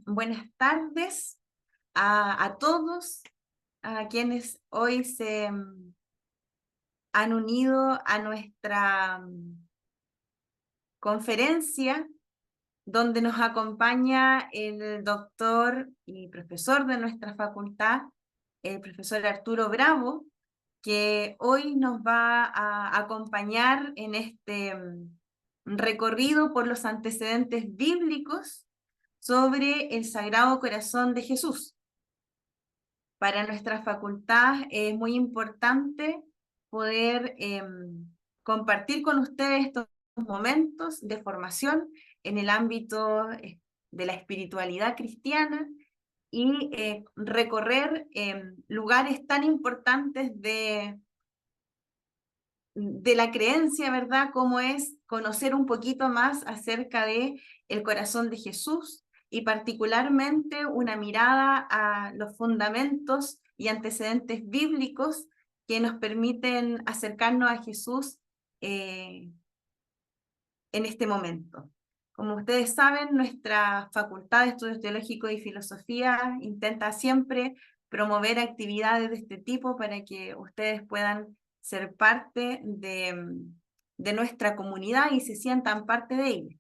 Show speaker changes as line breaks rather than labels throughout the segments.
buenas tardes a todos, a quienes hoy se han unido a nuestra conferencia, donde nos acompaña el doctor y profesor de nuestra facultad, el profesor Arturo Bravo, que hoy nos va a acompañar en este recorrido por los antecedentes bíblicos sobre el Sagrado Corazón de Jesús. Para nuestra facultad es muy importante poder compartir con ustedes estos momentos de formación en el ámbito de la espiritualidad cristiana y recorrer lugares tan importantes de la creencia, ¿verdad? Como es conocer un poquito más acerca de el corazón de Jesús y particularmente una mirada a los fundamentos y antecedentes bíblicos que nos permiten acercarnos a Jesús en este momento. Como ustedes saben, nuestra Facultad de Estudios Teológicos y Filosofía intenta siempre promover actividades de este tipo para que ustedes puedan ser parte de nuestra comunidad y se sientan parte de ella.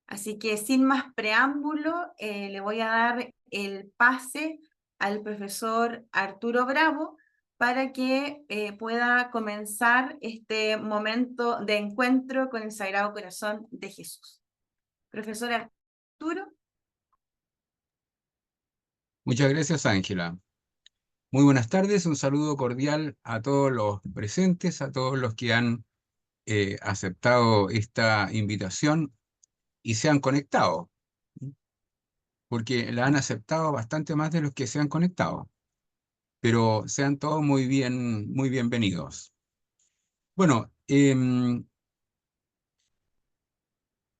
Así que sin más preámbulo, le voy a dar el pase al profesor Arturo Bravo para que pueda comenzar este momento de encuentro con el Sagrado Corazón de Jesús. Profesor Arturo.
Muchas gracias, Ángela. Muy buenas tardes, un saludo cordial a todos los presentes, a todos los que han aceptado esta invitación y se han conectado, porque la han aceptado bastante más de los que se han conectado, pero sean todos muy bienvenidos. Bueno,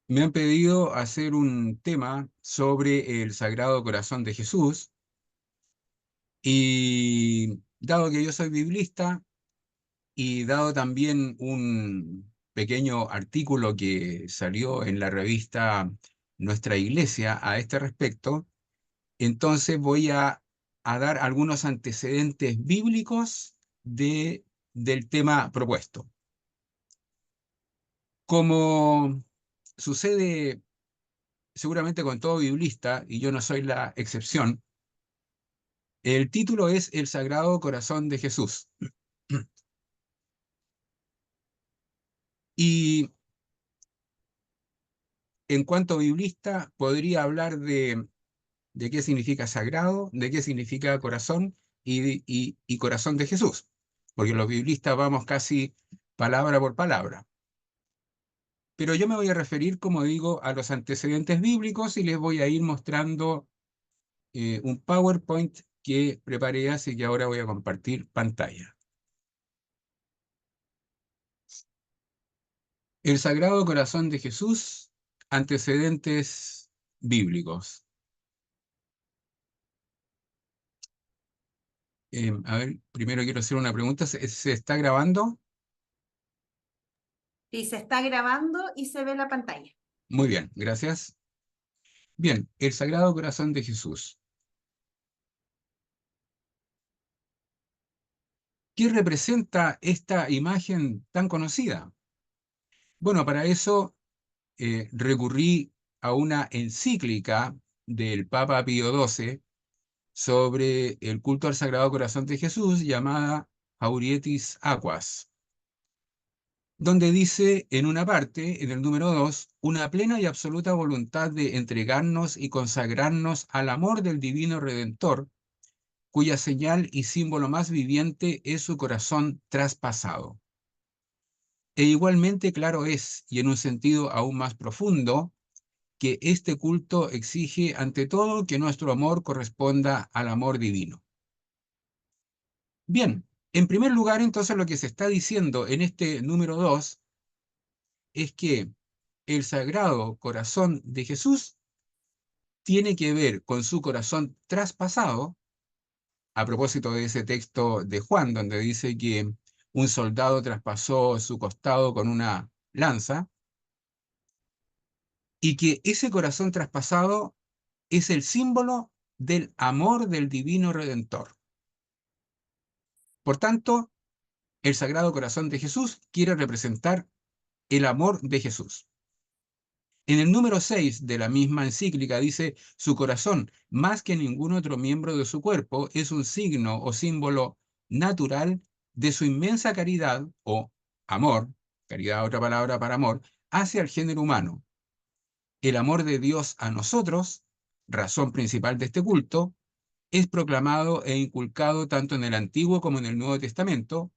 me han pedido hacer un tema sobre el Sagrado Corazón de Jesús y dado que yo soy biblista, y dado también un pequeño artículo que salió en la revista Nuestra Iglesia a este respecto, entonces voy a dar algunos antecedentes bíblicos del tema propuesto. Como sucede seguramente con todo biblista, y yo no soy la excepción, el título es El Sagrado Corazón de Jesús. Y en cuanto biblista, podría hablar de qué significa sagrado, de qué significa corazón y corazón de Jesús, porque los biblistas vamos casi palabra por palabra. Pero yo me voy a referir, como digo, a los antecedentes bíblicos y les voy a ir mostrando un PowerPoint que preparé, así que ahora voy a compartir pantalla. El Sagrado Corazón de Jesús, antecedentes bíblicos. A ver, primero quiero hacer una pregunta. ¿Se está grabando?
Sí, se está grabando y se ve la pantalla.
Muy bien, gracias. Bien, el Sagrado Corazón de Jesús. ¿Qué representa esta imagen tan conocida? Bueno, para eso recurrí a una encíclica del Papa Pío XII sobre el culto al Sagrado Corazón de Jesús, llamada Haurietis Aquas, donde dice en una parte, en el número 2, una plena y absoluta voluntad de entregarnos y consagrarnos al amor del Divino Redentor, cuya señal y símbolo más viviente es su corazón traspasado. E igualmente claro es, y en un sentido aún más profundo, que este culto exige ante todo que nuestro amor corresponda al amor divino. Bien, en primer lugar, entonces, lo que se está diciendo en este número 2 es que el Sagrado Corazón de Jesús tiene que ver con su corazón traspasado, a propósito de ese texto de Juan, donde dice que un soldado traspasó su costado con una lanza, y que ese corazón traspasado es el símbolo del amor del Divino Redentor. Por tanto, el Sagrado Corazón de Jesús quiere representar el amor de Jesús. En el número 6 de la misma encíclica dice, su corazón, más que ningún otro miembro de su cuerpo, es un signo o símbolo natural de su inmensa caridad o amor, caridad otra palabra para amor, hacia el género humano. El amor de Dios a nosotros, razón principal de este culto, es proclamado e inculcado tanto en el Antiguo como en el Nuevo Testamento,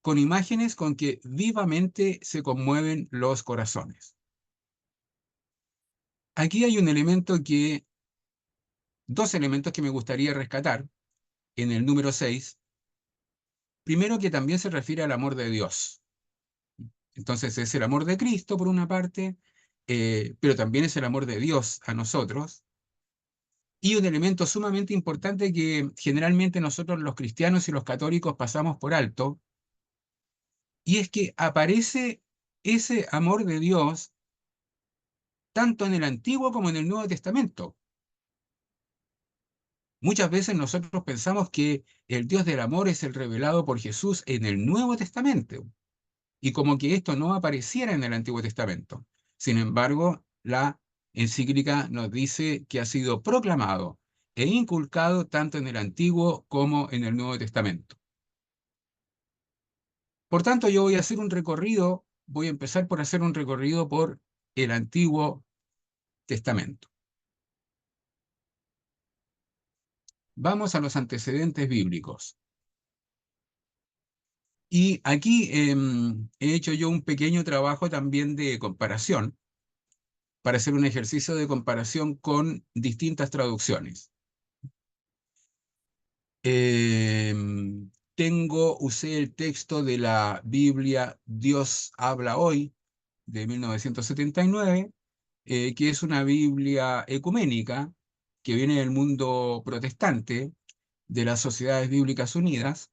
con imágenes con que vivamente se conmueven los corazones. Aquí hay dos elementos que me gustaría rescatar en el número 6. Primero, que también se refiere al amor de Dios. Entonces es el amor de Cristo por una parte, pero también es el amor de Dios a nosotros. Y un elemento sumamente importante que generalmente nosotros los cristianos y los católicos pasamos por alto, y es que aparece ese amor de Dios tanto en el Antiguo como en el Nuevo Testamento. Muchas veces nosotros pensamos que el Dios del amor es el revelado por Jesús en el Nuevo Testamento, y como que esto no apareciera en el Antiguo Testamento. Sin embargo, la encíclica nos dice que ha sido proclamado e inculcado tanto en el Antiguo como en el Nuevo Testamento. Por tanto, yo voy a empezar por hacer un recorrido por el Antiguo Testamento. Vamos a los antecedentes bíblicos. Y aquí he hecho yo un pequeño trabajo también de comparación para hacer un ejercicio de comparación con distintas traducciones. Usé el texto de la Biblia Dios habla hoy, de 1979, que es una Biblia ecuménica que viene del mundo protestante, de las Sociedades Bíblicas Unidas,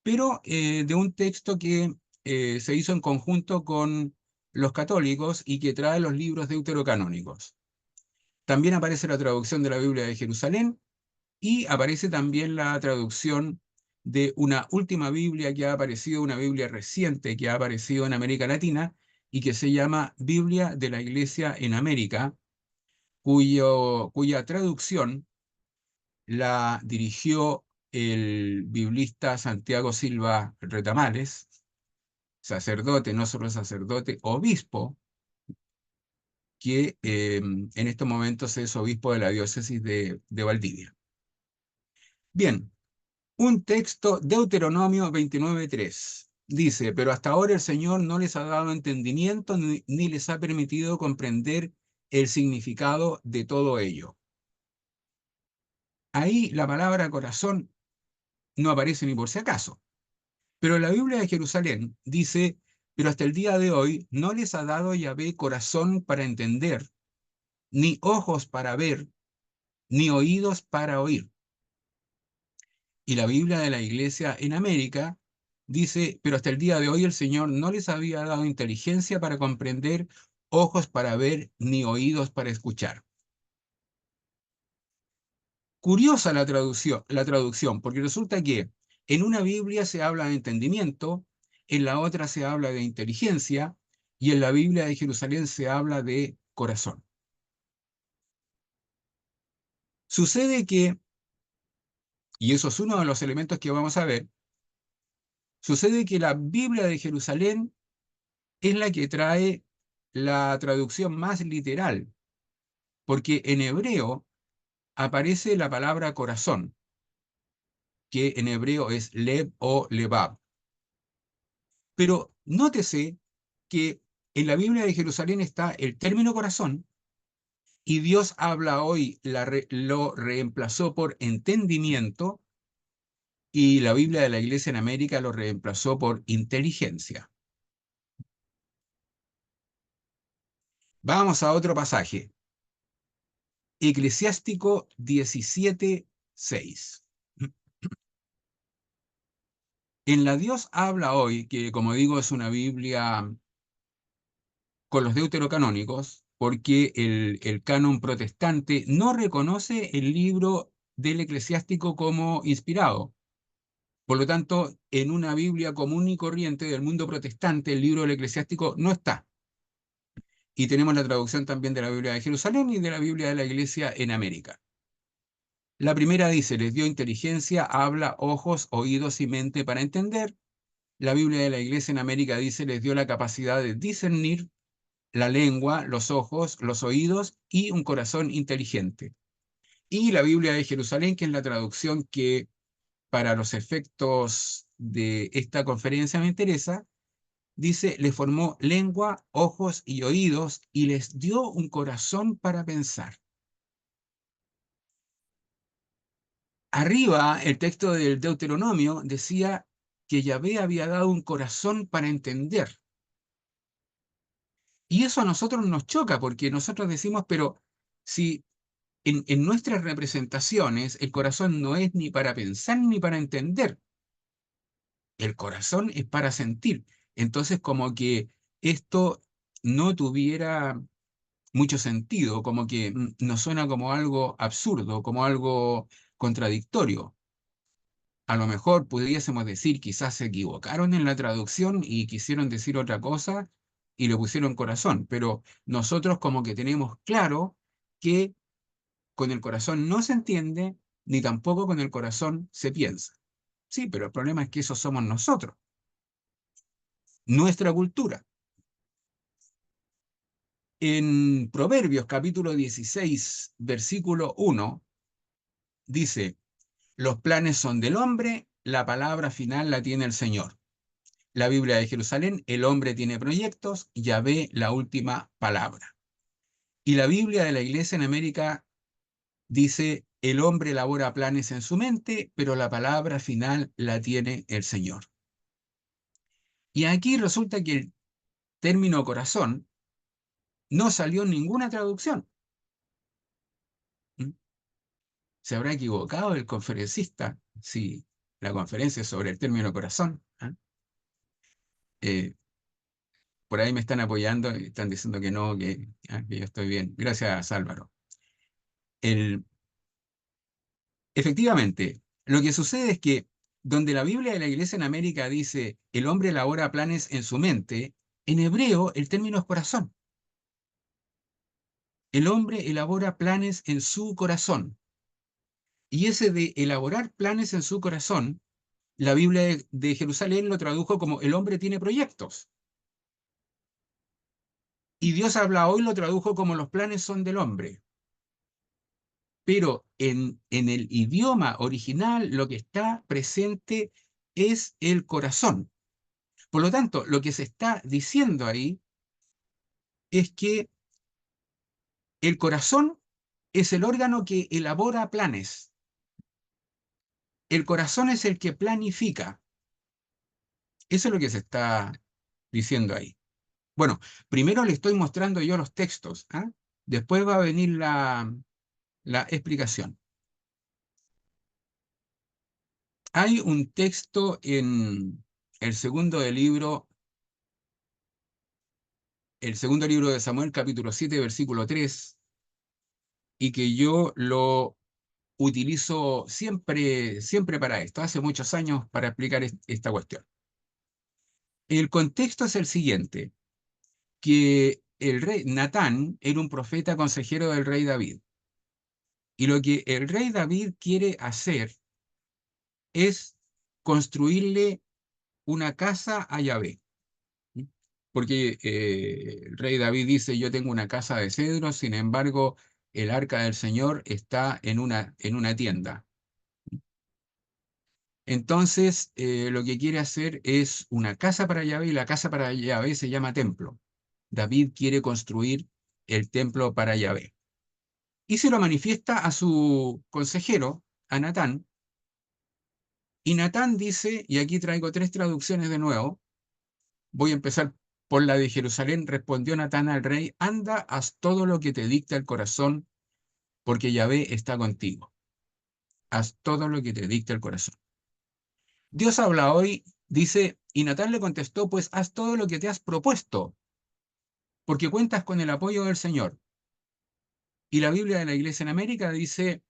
pero de un texto que se hizo en conjunto con los católicos y que trae los libros deuterocanónicos. También aparece la traducción de la Biblia de Jerusalén y aparece también la traducción de una última Biblia que ha aparecido, una Biblia reciente que ha aparecido en América Latina y que se llama Biblia de la Iglesia en América, cuya traducción la dirigió el biblista Santiago Silva Retamales, sacerdote, no solo sacerdote, obispo, que en estos momentos es obispo de la diócesis de Valdivia. Bien, un texto, Deuteronomio 29:3. Dice, pero hasta ahora el Señor no les ha dado entendimiento ni les ha permitido comprender el significado de todo ello. Ahí la palabra corazón no aparece ni por si acaso. Pero la Biblia de Jerusalén dice, pero hasta el día de hoy no les ha dado Yahvé corazón para entender, ni ojos para ver, ni oídos para oír. Y la Biblia de la Iglesia en América dice, pero hasta el día de hoy el Señor no les había dado inteligencia para comprender, ojos para ver, ni oídos para escuchar. Curiosa la traducción, porque resulta que en una Biblia se habla de entendimiento, en la otra se habla de inteligencia, y en la Biblia de Jerusalén se habla de corazón. Sucede que, y eso es uno de los elementos que vamos a ver, sucede que la Biblia de Jerusalén es la que trae la traducción más literal, porque en hebreo aparece la palabra corazón, que en hebreo es lev o levab. Pero nótese que en la Biblia de Jerusalén está el término corazón y Dios habla hoy, lo reemplazó por entendimiento y la Biblia de la Iglesia en América lo reemplazó por inteligencia. Vamos a otro pasaje. Eclesiástico 17:6. En la Dios habla hoy, que como digo es una Biblia con los deuterocanónicos, porque el canon protestante no reconoce el libro del eclesiástico como inspirado. Por lo tanto, en una Biblia común y corriente del mundo protestante, el libro del eclesiástico no está. Y tenemos la traducción también de la Biblia de Jerusalén y de la Biblia de la Iglesia en América. La primera dice, les dio inteligencia, habla, ojos, oídos y mente para entender. La Biblia de la Iglesia en América dice, les dio la capacidad de discernir, la lengua, los ojos, los oídos y un corazón inteligente. Y la Biblia de Jerusalén, que es la traducción que para los efectos de esta conferencia me interesa, dice, le formó lengua, ojos y oídos y les dio un corazón para pensar. Arriba, el texto del Deuteronomio decía que Yahvé había dado un corazón para entender. Y eso a nosotros nos choca porque nosotros decimos, pero si en nuestras representaciones el corazón no es ni para pensar ni para entender, el corazón es para sentir. Entonces, como que esto no tuviera mucho sentido, como que nos suena como algo absurdo, como algo contradictorio. A lo mejor pudiésemos decir, quizás se equivocaron en la traducción y quisieron decir otra cosa y le pusieron corazón, pero nosotros como que tenemos claro que con el corazón no se entiende, ni tampoco con el corazón se piensa. Sí, pero el problema es que eso somos nosotros, nuestra cultura. En Proverbios capítulo 16, versículo 1, dice, los planes son del hombre, la palabra final la tiene el Señor. La Biblia de Jerusalén, el hombre tiene proyectos, Yahvé la última palabra. Y la Biblia de la Iglesia en América dice, el hombre elabora planes en su mente, pero la palabra final la tiene el Señor. Y aquí resulta que el término corazón no salió en ninguna traducción. ¿Mm? ¿Se habrá equivocado el conferencista si la conferencia es sobre el término corazón? ¿Ah? Eh, por ahí me están apoyando y están diciendo que no, que yo estoy bien. Gracias, Álvaro. Efectivamente, lo que sucede es que donde la Biblia de la Iglesia en América dice el hombre elabora planes en su mente, en hebreo el término es corazón. El hombre elabora planes en su corazón. Y ese de elaborar planes en su corazón, la Biblia de Jerusalén lo tradujo como el hombre tiene proyectos. Y Dios habla hoy lo tradujo como los planes son del hombre. Pero en el idioma original lo que está presente es el corazón. Por lo tanto, lo que se está diciendo ahí es que el corazón es el órgano que elabora planes. El corazón es el que planifica. Eso es lo que se está diciendo ahí. Bueno, primero le estoy mostrando yo los textos, ¿ah? Después va a venir la explicación. Hay un texto en el segundo libro de Samuel, capítulo 7, versículo 3, y que yo lo utilizo siempre, siempre para esto, hace muchos años para explicar esta cuestión. El contexto es el siguiente, que el rey Natán era un profeta consejero del rey David. Y lo que el rey David quiere hacer es construirle una casa a Yahvé. Porque el rey David dice, yo tengo una casa de cedro, sin embargo, el arca del Señor está en una tienda. Entonces, lo que quiere hacer es una casa para Yahvé, y la casa para Yahvé se llama templo. David quiere construir el templo para Yahvé. Y se lo manifiesta a su consejero, a Natán. Y Natán dice, y aquí traigo tres traducciones de nuevo, voy a empezar por la de Jerusalén. Respondió Natán al rey, anda, haz todo lo que te dicta el corazón, porque Yahvé está contigo. Haz todo lo que te dicta el corazón. Dios habla hoy, dice, y Natán le contestó, pues haz todo lo que te has propuesto, porque cuentas con el apoyo del Señor. Y la Biblia de la Iglesia en América dice,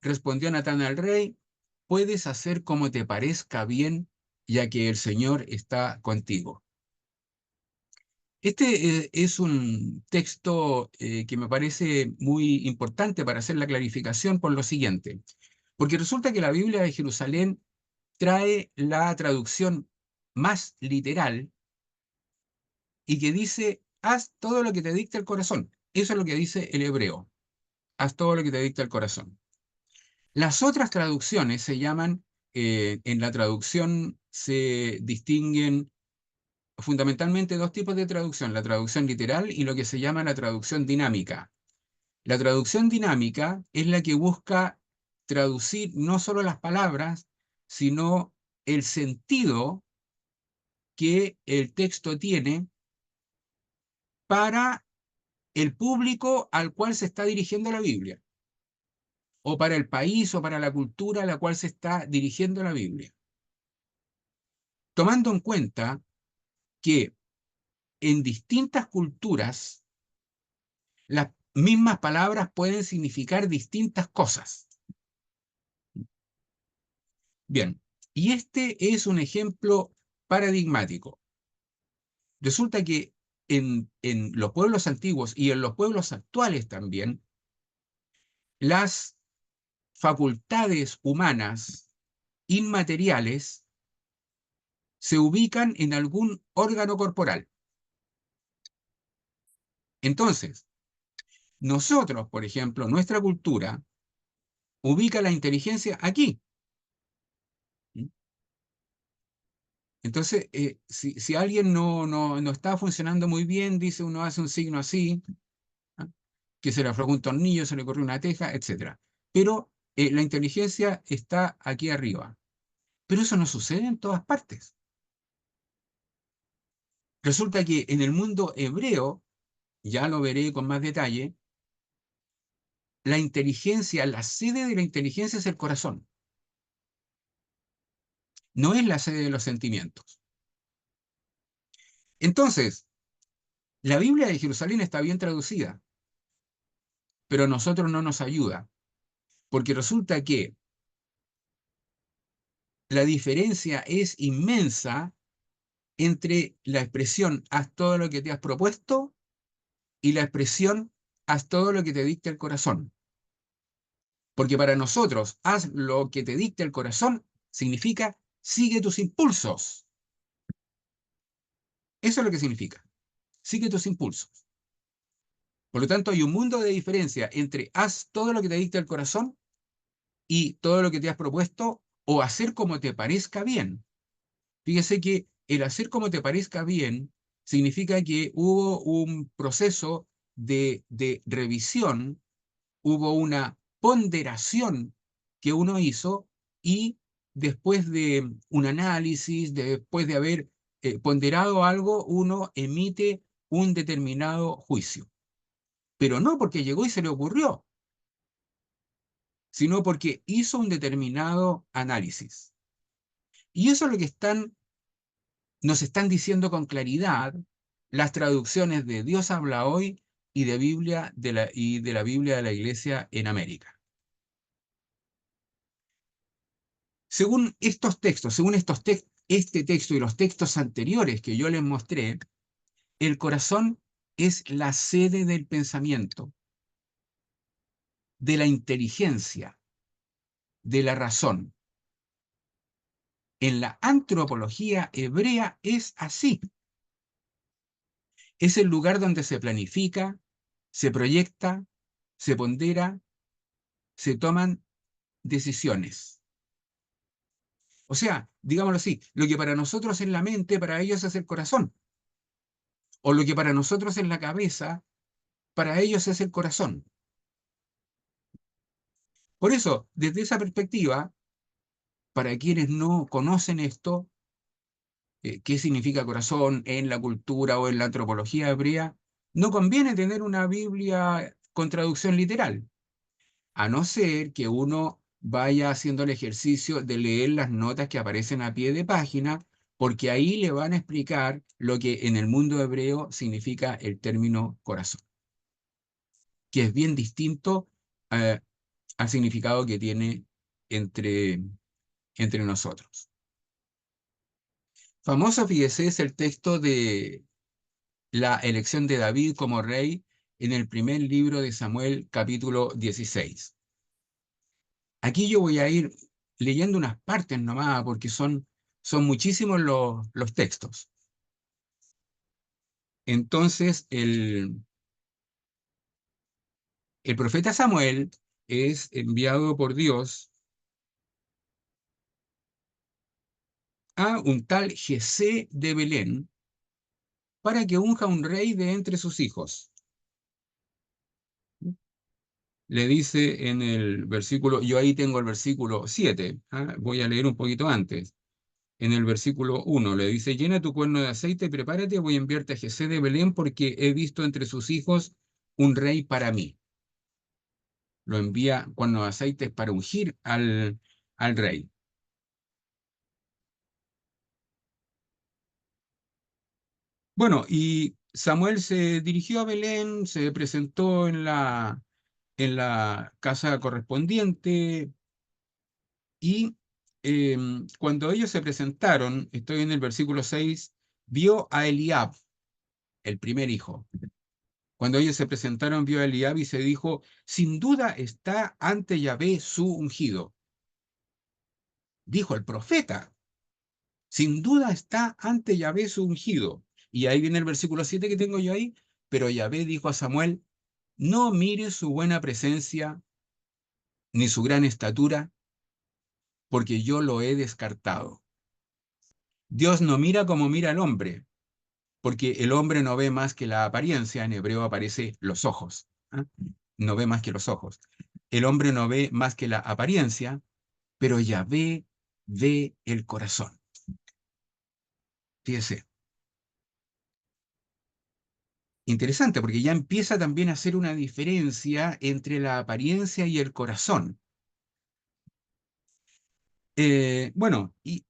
respondió Natán al rey, puedes hacer como te parezca bien, ya que el Señor está contigo. Este es un texto que me parece muy importante para hacer la clarificación por lo siguiente, porque resulta que la Biblia de Jerusalén trae la traducción más literal y que dice, haz todo lo que te dicta el corazón. Eso es lo que dice el hebreo, haz todo lo que te dicta el corazón. Las otras traducciones se llaman, en la traducción se distinguen fundamentalmente dos tipos de traducción, la traducción literal y lo que se llama la traducción dinámica. La traducción dinámica es la que busca traducir no solo las palabras, sino el sentido que el texto tiene para el público al cual se está dirigiendo la Biblia, o para el país o para la cultura a la cual se está dirigiendo la Biblia. Tomando en cuenta que en distintas culturas las mismas palabras pueden significar distintas cosas. Bien, y este es un ejemplo paradigmático. Resulta que en los pueblos antiguos y en los pueblos actuales también, las facultades humanas inmateriales se ubican en algún órgano corporal. Entonces, nosotros, por ejemplo, nuestra cultura ubica la inteligencia aquí. Entonces, si alguien no está funcionando muy bien, dice uno hace un signo así, ¿ah? Que se le aflojó un tornillo, se le corrió una teja, etc. Pero la inteligencia está aquí arriba. Pero eso no sucede en todas partes. Resulta que en el mundo hebreo, ya lo veré con más detalle, la inteligencia, la sede de la inteligencia es el corazón. No es la sede de los sentimientos. Entonces, la Biblia de Jerusalén está bien traducida, pero a nosotros no nos ayuda, porque resulta que la diferencia es inmensa entre la expresión haz todo lo que te has propuesto y la expresión haz todo lo que te dicta el corazón. Porque para nosotros, haz lo que te dicta el corazón significa sigue tus impulsos. Eso es lo que significa. Sigue tus impulsos. Por lo tanto, hay un mundo de diferencia entre haz todo lo que te dicta el corazón y todo lo que te has propuesto o hacer como te parezca bien. Fíjese que el hacer como te parezca bien significa que hubo un proceso de revisión, hubo una ponderación que uno hizo y después de un análisis, después de haber ponderado algo, uno emite un determinado juicio. Pero no porque llegó y se le ocurrió, sino porque hizo un determinado análisis. Y eso es lo que nos están diciendo con claridad las traducciones de Dios habla hoy y de la Biblia de la Iglesia en América. Según estos textos, este texto y los textos anteriores que yo les mostré, el corazón es la sede del pensamiento, de la inteligencia, de la razón. En la antropología hebrea es así. Es el lugar donde se planifica, se proyecta, se pondera, se toman decisiones. O sea, digámoslo así, lo que para nosotros es la mente, para ellos es el corazón. O lo que para nosotros es la cabeza, para ellos es el corazón. Por eso, desde esa perspectiva, para quienes no conocen esto, qué significa corazón en la cultura o en la antropología hebrea, no conviene tener una Biblia con traducción literal, a no ser que uno vaya haciendo el ejercicio de leer las notas que aparecen a pie de página, porque ahí le van a explicar lo que en el mundo hebreo significa el término corazón, que es bien distinto eh, al significado que tiene entre, entre nosotros. Famoso, fíjese, es el texto de la elección de David como rey en el primer libro de Samuel, capítulo 16. Aquí yo voy a ir leyendo unas partes nomás, porque son muchísimos los textos. Entonces, el profeta Samuel es enviado por Dios a un tal Jesé de Belén para que unja un rey de entre sus hijos. Le dice en el versículo, yo ahí tengo el versículo 7, voy a leer un poquito antes. En el versículo 1 le dice, llena tu cuerno de aceite, prepárate, voy a enviarte a Jesé de Belén porque he visto entre sus hijos un rey para mí. Lo envía cuerno de aceite para ungir al rey. Bueno, y Samuel se dirigió a Belén, se presentó en la casa correspondiente y cuando ellos se presentaron, estoy en el versículo 6, vio a Eliab, el primer hijo. Cuando ellos se presentaron, vio a Eliab y se dijo, sin duda está ante Yahvé su ungido. Dijo el profeta, sin duda está ante Yahvé su ungido. Y ahí viene el versículo 7 que tengo yo ahí, pero Yahvé dijo a Samuel, no mires su buena presencia ni su gran estatura, porque yo lo he descartado. Dios no mira como mira el hombre, porque el hombre no ve más que la apariencia, en hebreo aparece los ojos, ¿ah? No ve más que los ojos. El hombre no ve más que la apariencia, pero Yahvé ve el corazón. Fíjese, interesante, porque ya empieza también a hacer una diferencia entre la apariencia y el corazón. Bueno, y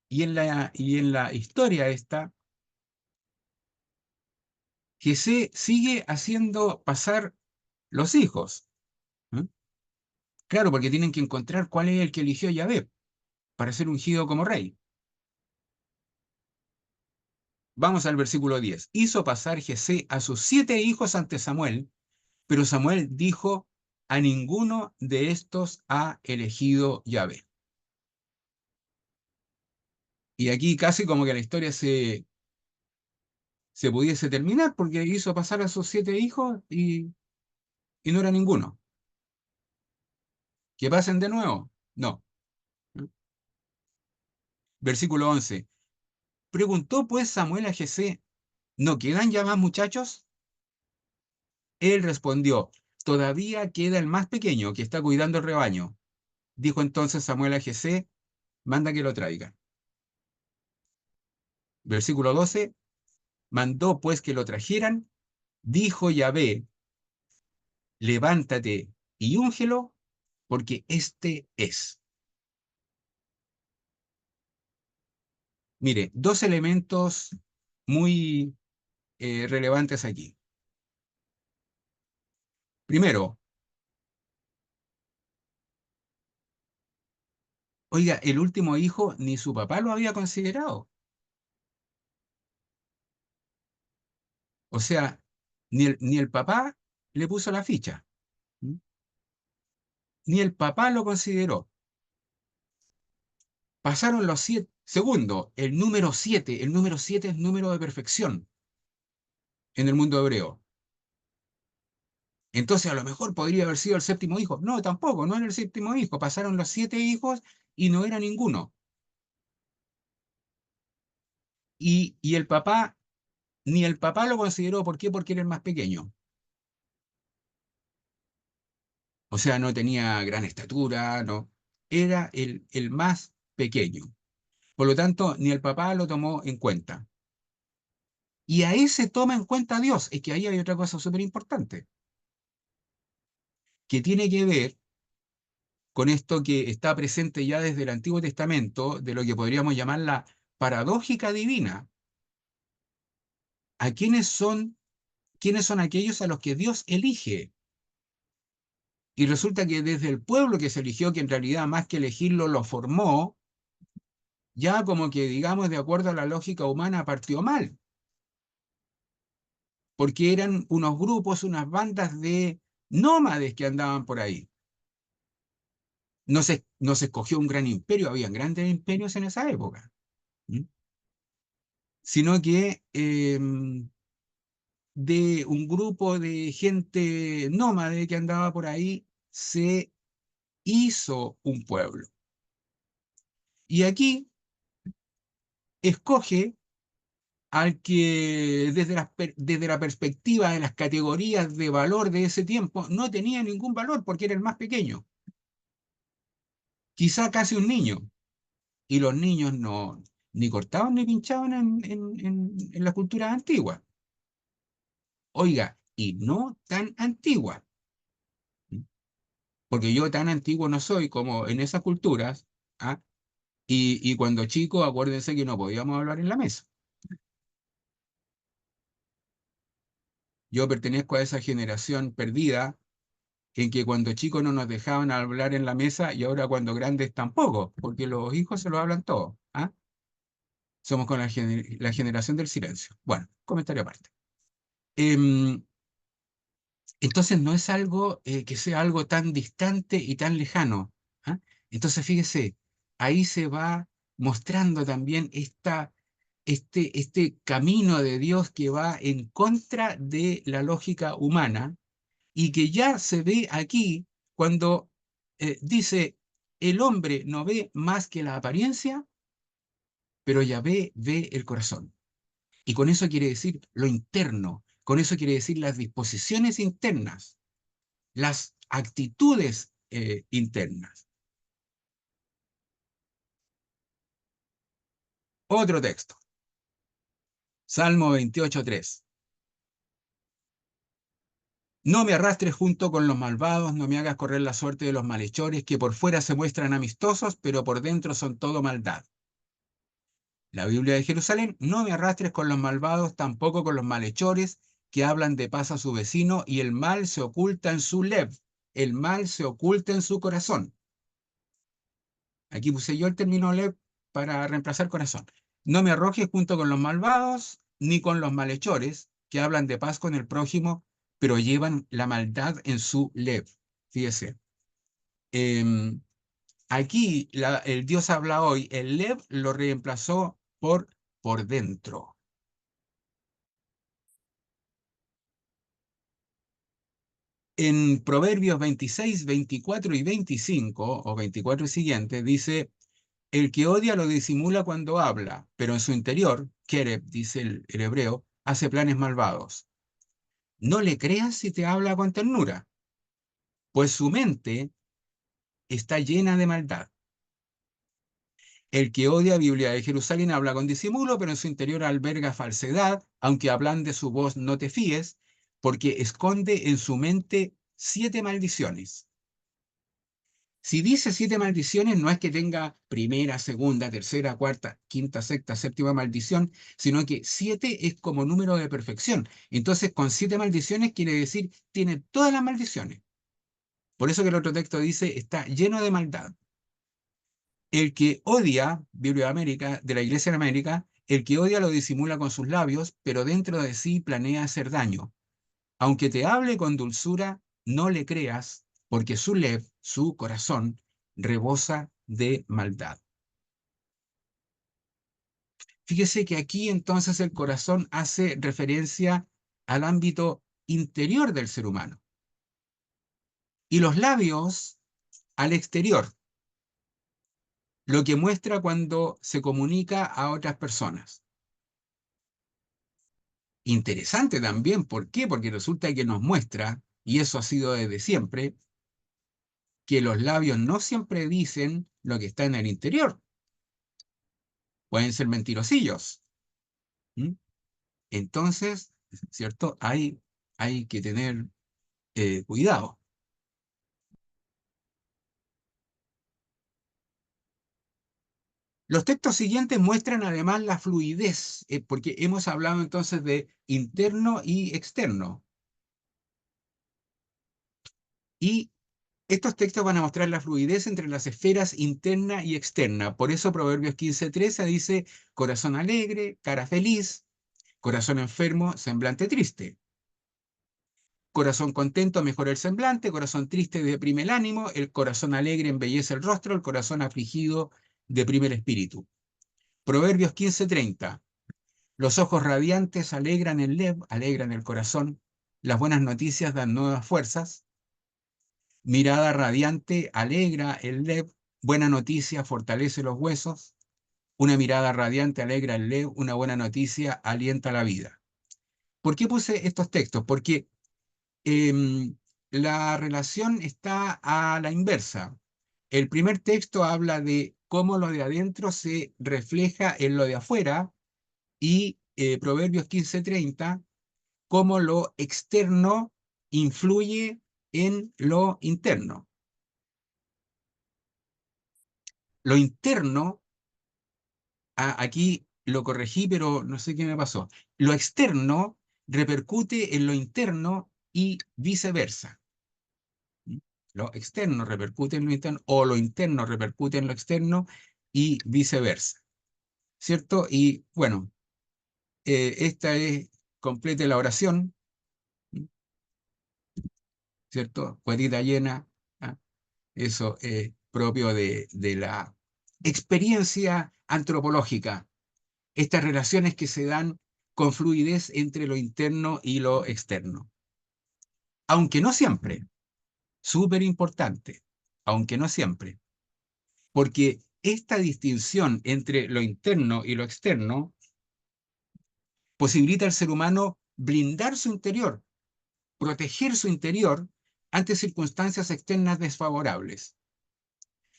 en la historia esta, que se sigue haciendo pasar los hijos. ¿Eh? Claro, porque tienen que encontrar cuál es el que eligió Yahvé para ser ungido como rey. Vamos al versículo 10. Hizo pasar Jesé a sus 7 hijos ante Samuel, pero Samuel dijo, a ninguno de estos ha elegido Yahvé. Y aquí casi como que la historia se pudiese terminar porque hizo pasar a sus 7 hijos y no era ninguno. ¿Que pasen de nuevo? No. Versículo 11. Preguntó pues Samuel a Jesé, ¿no quedan ya más muchachos? Él respondió, todavía queda el más pequeño que está cuidando el rebaño. Dijo entonces Samuel a Jesé, manda que lo traiga. Versículo 12, mandó pues que lo trajeran, dijo Yahvé, levántate y úngelo, porque este es. Mire, dos elementos muy relevantes aquí. Primero, oiga, el último hijo ni su papá lo había considerado. O sea, ni el papá le puso la ficha, ¿m? Ni el papá lo consideró. Pasaron los 7. Segundo, el número 7 es número de perfección en el mundo hebreo. Entonces, a lo mejor podría haber sido el séptimo hijo. No, tampoco, no era el séptimo hijo. Pasaron los 7 hijos y no era ninguno. Y el papá, ni el papá lo consideró. ¿Por qué? Porque era el más pequeño. O sea, no tenía gran estatura, no. Era el más pequeño. Por lo tanto, ni el papá lo tomó en cuenta. Y ahí se toma en cuenta a Dios. Es que ahí hay otra cosa súper importante, que tiene que ver con esto que está presente ya desde el Antiguo Testamento, de lo que podríamos llamar la paradójica divina. ¿A quiénes son aquellos a los que Dios elige? Y resulta que desde el pueblo que se eligió, que en realidad más que elegirlo lo formó, ya como que digamos de acuerdo a la lógica humana partió mal, porque eran unos grupos, unas bandas de nómades que andaban por ahí. No se escogió un gran imperio, habían grandes imperios en esa época, ¿m? Sino que de un grupo de gente nómade que andaba por ahí se hizo un pueblo. Y aquí escoge al que desde la perspectiva de las categorías de valor de ese tiempo no tenía ningún valor porque era el más pequeño, quizá casi un niño, y los niños no ni cortaban ni pinchaban en la cultura antigua. Oiga, y no tan antigua, porque yo tan antiguo no soy como en esas culturas, ¿ah? Y cuando chico, acuérdense que no podíamos hablar en la mesa. Yo pertenezco a esa generación perdida en que cuando chicos no nos dejaban hablar en la mesa y ahora cuando grandes tampoco, porque los hijos se lo hablan todo, ¿ah? Somos con la generación del silencio. Bueno, comentario aparte. Em, entonces no es algo que sea algo tan distante y tan lejano, ¿ah? Entonces fíjese, ahí se va mostrando también este camino de Dios que va en contra de la lógica humana y que ya se ve aquí cuando dice, el hombre no ve más que la apariencia, pero ve el corazón. Y con eso quiere decir lo interno, con eso quiere decir las disposiciones internas, las actitudes internas. Otro texto, Salmo 28:3. No me arrastres junto con los malvados, no me hagas correr la suerte de los malhechores, que por fuera se muestran amistosos, pero por dentro son todo maldad. La Biblia de Jerusalén, no me arrastres con los malvados, tampoco con los malhechores, que hablan de paz a su vecino, y el mal se oculta en su lev, el mal se oculta en su corazón. Aquí puse yo el término lev para reemplazar corazón. No me arrojes junto con los malvados, ni con los malhechores, que hablan de paz con el prójimo, pero llevan la maldad en su lev. Fíjese. Em, Aquí el Dios habla hoy, el lev lo reemplazó por dentro. En Proverbios 26, 24 y 25, o 24 y siguiente, dice, el que odia lo disimula cuando habla, pero en su interior, Kereb, dice el hebreo, hace planes malvados. No le creas si te habla con ternura, pues su mente está llena de maldad. El que odia Biblia de Jerusalén habla con disimulo, pero en su interior alberga falsedad, aunque ablande su voz no te fíes, porque esconde en su mente 7 maldiciones. Si dice 7 maldiciones, no es que tenga primera, segunda, tercera, cuarta, quinta, sexta, séptima maldición, sino que 7 es como número de perfección. Entonces, con 7 maldiciones quiere decir, tiene todas las maldiciones. Por eso que el otro texto dice, está lleno de maldad. El que odia, Biblia de América, de la Iglesia de América, el que odia lo disimula con sus labios, pero dentro de sí planea hacer daño. Aunque te hable con dulzura, no le creas, porque su lev, su corazón, rebosa de maldad. Fíjese que aquí entonces el corazón hace referencia al ámbito interior del ser humano y los labios al exterior, lo que muestra cuando se comunica a otras personas. Interesante también, ¿por qué? Porque resulta que nos muestra, y eso ha sido desde siempre, que los labios no siempre dicen lo que está en el interior. Pueden ser mentirosillos. ¿Mm? Entonces, ¿cierto? Hay que tener cuidado. Los textos siguientes muestran además la fluidez, porque hemos hablado entonces de interno y externo. Y estos textos van a mostrar la fluidez entre las esferas interna y externa. Por eso Proverbios 15:13 dice, corazón alegre, cara feliz, corazón enfermo, semblante triste. Corazón contento mejora el semblante, corazón triste deprime el ánimo, el corazón alegre embellece el rostro, el corazón afligido deprime el espíritu. Proverbios 15:30. Los ojos radiantes alegran el lev, alegran el corazón. Las buenas noticias dan nuevas fuerzas. Mirada radiante alegra el lev. Buena noticia fortalece los huesos. Una mirada radiante alegra el lev. Una buena noticia alienta la vida. ¿Por qué puse estos textos? Porque la relación está a la inversa. El primer texto habla de cómo lo de adentro se refleja en lo de afuera y Proverbios 15:30, cómo lo externo influye en lo interno. Lo interno, aquí lo corregí, pero no sé qué me pasó. Lo externo repercute en lo interno y viceversa. Lo externo repercute en lo interno o lo interno repercute en lo externo y viceversa. ¿Cierto? Y bueno, esta es completa la oración, ¿cierto? Cuadrita llena. ¿Ah? Eso es propio de la experiencia antropológica. Estas relaciones que se dan con fluidez entre lo interno y lo externo. Aunque no siempre, súper importante, aunque no siempre. Porque esta distinción entre lo interno y lo externo posibilita al ser humano blindar su interior, proteger su interior ante circunstancias externas desfavorables.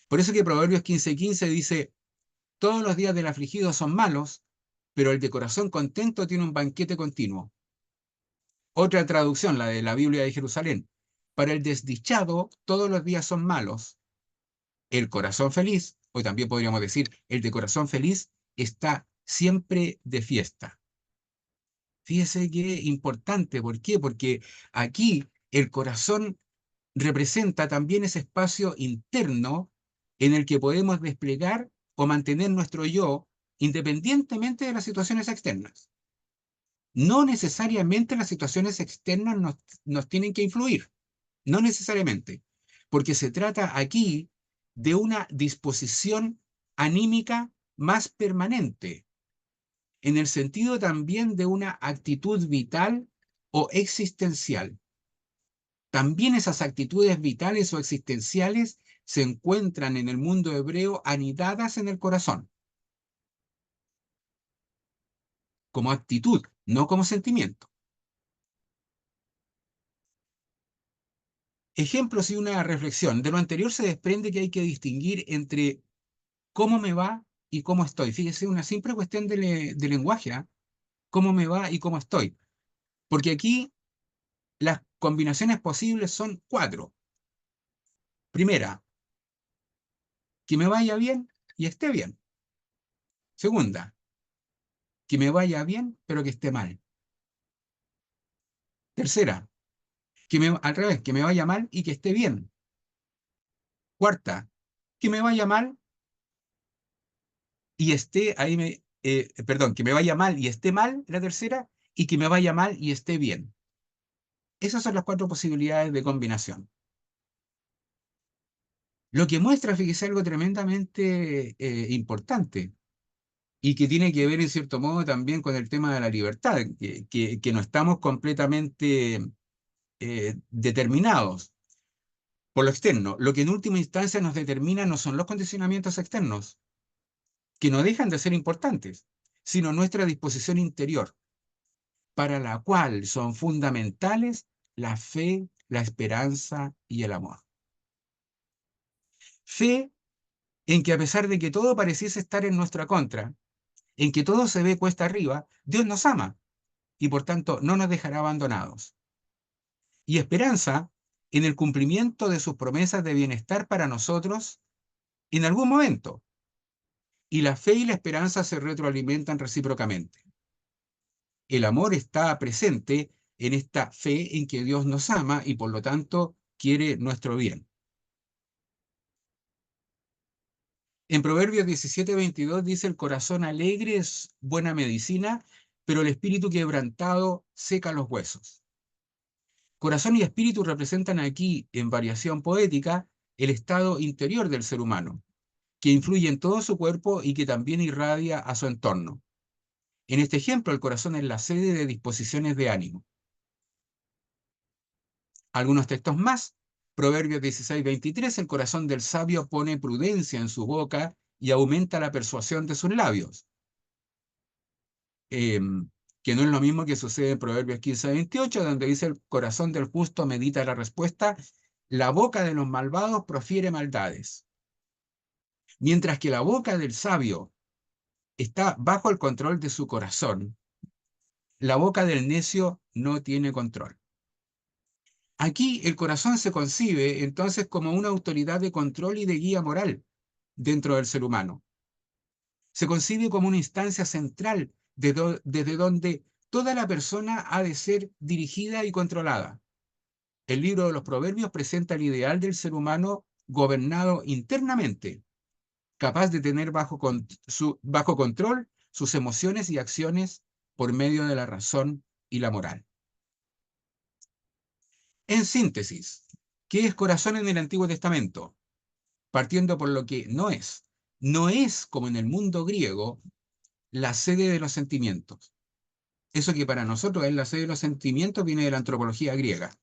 Por eso que Proverbios 15:15 dice, todos los días del afligido son malos, pero el de corazón contento tiene un banquete continuo. Otra traducción, la de la Biblia de Jerusalén. Para el desdichado, todos los días son malos. El corazón feliz, o también podríamos decir, el de corazón feliz está siempre de fiesta. Fíjese qué importante, ¿por qué? Porque aquí el corazón representa también ese espacio interno en el que podemos desplegar o mantener nuestro yo independientemente de las situaciones externas. No necesariamente las situaciones externas nos tienen que influir, no necesariamente, porque se trata aquí de una disposición anímica más permanente, en el sentido también de una actitud vital o existencial. También esas actitudes vitales o existenciales se encuentran en el mundo hebreo anidadas en el corazón, como actitud, no como sentimiento. Ejemplos y una reflexión. De lo anterior se desprende que hay que distinguir entre cómo me va y cómo estoy. Fíjese, una simple cuestión de lenguaje, ¿eh? Cómo me va y cómo estoy. Porque aquí las combinaciones posibles son 4. Primera, que me vaya bien y esté bien. Segunda, que me vaya bien pero que esté mal. Tercera, al revés, que me vaya mal y que esté bien. Cuarta, que me vaya mal y esté, perdón, que me vaya mal y esté mal, la tercera, y que me vaya mal y esté bien. Esas son las 4 posibilidades de combinación. Lo que muestra, fíjese, algo tremendamente importante y que tiene que ver, en cierto modo, también con el tema de la libertad, que no estamos completamente determinados por lo externo. Lo que en última instancia nos determina no son los condicionamientos externos, que no dejan de ser importantes, sino nuestra disposición interior, para la cual son fundamentales la fe, la esperanza y el amor. Fe en que a pesar de que todo pareciese estar en nuestra contra, en que todo se ve cuesta arriba, Dios nos ama y por tanto no nos dejará abandonados. Y esperanza en el cumplimiento de sus promesas de bienestar para nosotros en algún momento. y la fe y la esperanza se retroalimentan recíprocamente. El amor está presente en esta fe en que Dios nos ama y por lo tanto quiere nuestro bien. En Proverbios 17:22 dice: el corazón alegre es buena medicina, pero el espíritu quebrantado seca los huesos. Corazón y espíritu representan aquí, en variación poética, el estado interior del ser humano, que influye en todo su cuerpo y que también irradia a su entorno. En este ejemplo, el corazón es la sede de disposiciones de ánimo. Algunos textos más. Proverbios 16:23: el corazón del sabio pone prudencia en su boca y aumenta la persuasión de sus labios. Eh, que no es lo mismo que sucede en Proverbios 15:28, donde dice: el corazón del justo medita la respuesta, la boca de los malvados profiere maldades. Mientras que la boca del sabio está bajo el control de su corazón, la boca del necio no tiene control. Aquí el corazón se concibe entonces como una autoridad de control y de guía moral dentro del ser humano. Se concibe como una instancia central desde donde toda la persona ha de ser dirigida y controlada. El libro de los Proverbios presenta el ideal del ser humano gobernado internamente, capaz de tener bajo control sus emociones y acciones por medio de la razón y la moral. En síntesis, ¿qué es corazón en el Antiguo Testamento? Partiendo por lo que no es. No es, como en el mundo griego, la sede de los sentimientos. Eso que para nosotros es la sede de los sentimientos viene de la antropología griega.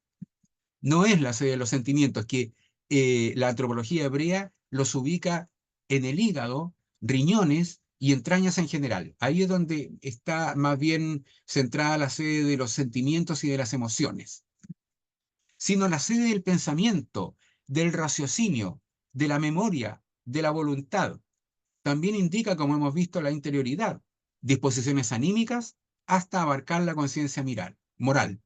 No es la sede de los sentimientos, que la antropología hebrea los ubica en el hígado, riñones y entrañas en general. Ahí es donde está más bien centrada la sede de los sentimientos y de las emociones. Sino la sede del pensamiento, del raciocinio, de la memoria, de la voluntad. También indica, como hemos visto, la interioridad, disposiciones anímicas, hasta abarcar la conciencia moral.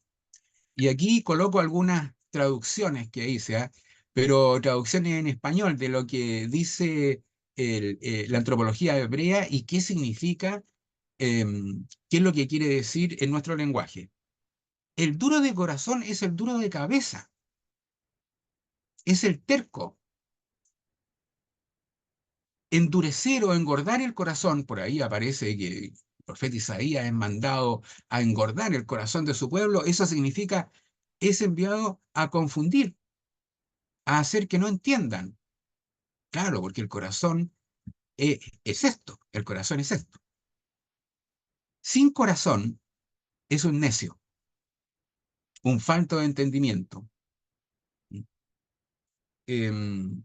Y aquí coloco algunas traducciones que hice, ¿eh? Pero traducciones en español de lo que dice la antropología hebrea y qué significa, qué es lo que quiere decir en nuestro lenguaje. El duro de corazón es el duro de cabeza, es el terco. Endurecer o engordar el corazón, por ahí aparece que el profeta Isaías es mandado a engordar el corazón de su pueblo, eso significa, es enviado a confundir, a hacer que no entiendan. Claro, porque el corazón es esto, el corazón es esto. Sin corazón es un necio, un falto de entendimiento, em,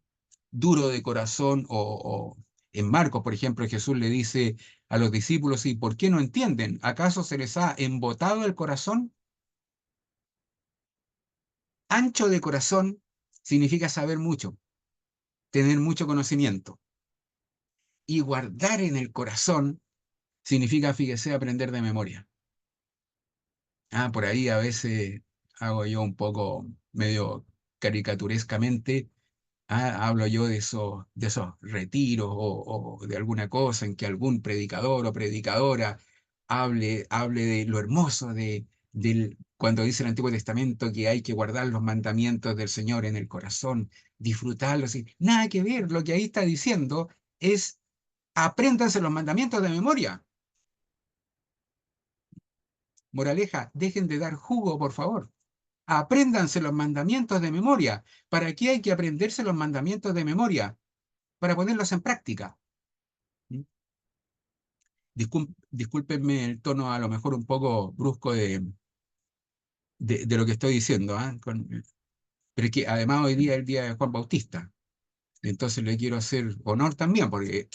duro de corazón, o en Marcos, por ejemplo, Jesús le dice a los discípulos: ¿y por qué no entienden? ¿Acaso se les ha embotado el corazón? Ancho de corazón significa saber mucho, tener mucho conocimiento. Y guardar en el corazón significa, fíjese, aprender de memoria. Por ahí a veces hago yo un poco, medio caricaturescamente, hablo yo de esos retiros o de alguna cosa en que algún predicador o predicadora hable de lo hermoso cuando dice el Antiguo Testamento que hay que guardar los mandamientos del Señor en el corazón, disfrutarlos. Y nada que ver, lo que ahí está diciendo es: apréndanse los mandamientos de memoria. Moraleja, dejen de dar jugo, por favor. Apréndanse los mandamientos de memoria. ¿Para qué hay que aprenderse los mandamientos de memoria? Para ponerlos en práctica. ¿Mm? Discúlpenme el tono a lo mejor un poco brusco de lo que estoy diciendo, ¿ah? Pero es que además hoy día es el día de Juan Bautista. Entonces le quiero hacer honor también, porque